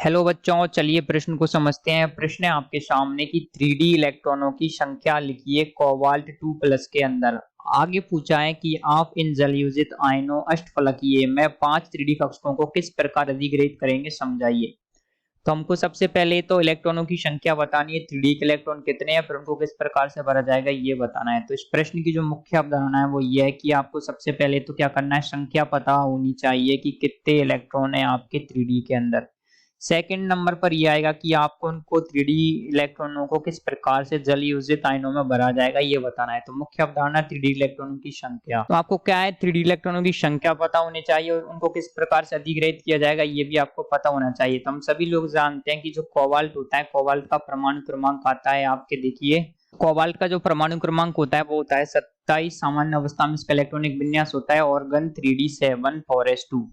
Hello बच्चों, चलिए प्रश्न को समझते हैं। प्रश्न है आपके सामने कि 3D इलेक्ट्रॉनों की संख्या लिखिए कोबाल्ट 2 प्लस के अंदर। आगे पूछा है कि आप इन जलयोजित आयनों अष्टफलकीय में 5 3D कक्षकों को किस प्रकार अधिग्रहित करेंगे, समझाइए। तो हमको सबसे पहले तो इलेक्ट्रॉनों की संख्या बतानी है, 3D के इलेक्ट्रॉन कितने हैं, फिर उनको किस प्रकार से भरा जाएगा ये बताना है। तो इस प्रश्न की जो मुख्य अवधारणा है वो ये है कि आपको सबसे पहले तो क्या करना है, संख्या पता होनी चाहिए कि कितने इलेक्ट्रॉन है आपके 3D के अंदर। सेकंड नंबर पर यह आएगा कि आपको उनको 3D इलेक्ट्रॉनों को किस प्रकार से जलयोजित आयनों में भरा जाएगा ये बताना है। तो मुख्य अवधारणा 3D इलेक्ट्रॉनों की संख्या। तो आपको क्या है, 3D इलेक्ट्रॉनों की संख्या पता होनी चाहिए और उनको किस प्रकार से अधिग्रहित किया जाएगा ये भी आपको पता होना चाहिए। तो हम सभी लोग जानते हैं कि जो कोबाल्ट होता है, कोबाल्ट का परमाणु क्रमांक आता है आपके, देखिए कोबाल्ट का जो परमाणु क्रमांक होता है वो होता है 27। सामान्य अवस्था में इसका इलेक्ट्रॉनिक विन्यास होता है ऑर्गन 3D7 4s2।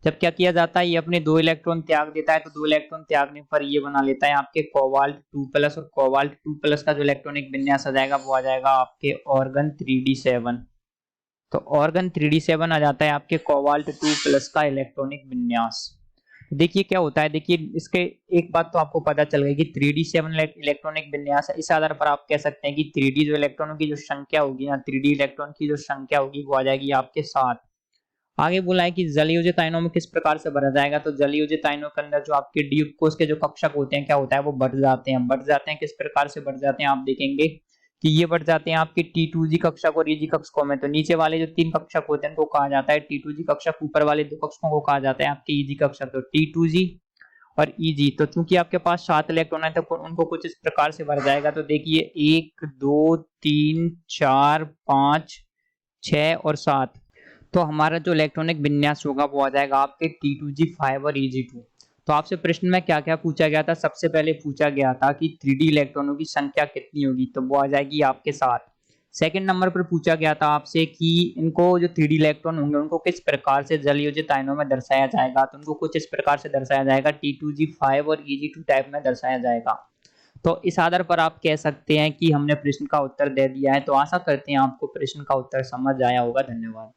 जब क्या किया जाता है, ये अपने 2 इलेक्ट्रॉन त्याग देता है, तो 2 इलेक्ट्रॉन त्यागने पर ये बना लेता है आपके कोबाल्ट 2 प्लस, और कोबाल्ट 2 प्लस का जो इलेक्ट्रॉनिक विन्यास आ जाएगा वो आ जाएगा आपके ऑर्गन 3D7। तो ऑर्गन 3D7 आ जाता है आपके कोबाल्ट 2 प्लस का इलेक्ट्रॉनिक विन्यास। देखिए क्या होता है, देखिए इसके एक बात तो आपको पता चल गई कि 3D7 इलेक्ट्रॉनिक विन्यास है। इस आधार पर आप कह सकते हैं कि 3D जो इलेक्ट्रॉनों की जो संख्या होगी ना, 3D इलेक्ट्रॉन की जो संख्या होगी वो आ जाएगी आपके 7। आगे बोला है कि जलयोजित आयनों में किस प्रकार से भरा जाएगा। तो जलयोजित आयनों के अंदर जो आपके डी ग्लूकोज के जो कक्षक होते हैं क्या होता है, वो बढ़ जाते हैं। बढ़ जाते हैं किस प्रकार से बढ़ जाते हैं, आप देखेंगे कि ये बढ़ जाते हैं आपके T2G कक्षक और EG कक्षकों में। तो नीचे वाले जो 3 कक्षक होते हैं उनको कहा जाता है T2G कक्षक, ऊपर वाले 2 कक्षकों को कहा जाता है आपके EG कक्षक। तो T2G और EG, तो चूंकि आपके पास 7 इलेक्ट्रॉन है तो उनको कुछ इस प्रकार से भरा जाएगा। तो देखिए 1 2 3 4 5 6 और 7। तो हमारा जो इलेक्ट्रॉनिक विन्यास होगा वो आ जाएगा आपके T2G5 और EG2। तो आपसे प्रश्न में क्या क्या पूछा गया था, सबसे पहले पूछा गया था कि 3D इलेक्ट्रॉनों की संख्या कितनी होगी, तो वो आ जाएगी आपके 7। सेकंड नंबर पर पूछा गया था आपसे कि इनको जो 3D इलेक्ट्रॉन होंगे उनको किस प्रकार से जलयोजित आयनों में दर्शाया जाएगा। तो उनको कुछ इस प्रकार से दर्शाया जाएगा, T2G5 और EG2 टाइप में दर्शाया जाएगा। तो इस आधार पर आप कह सकते हैं कि हमने प्रश्न का उत्तर दे दिया है। तो आशा करते हैं आपको प्रश्न का उत्तर समझ आया होगा। धन्यवाद।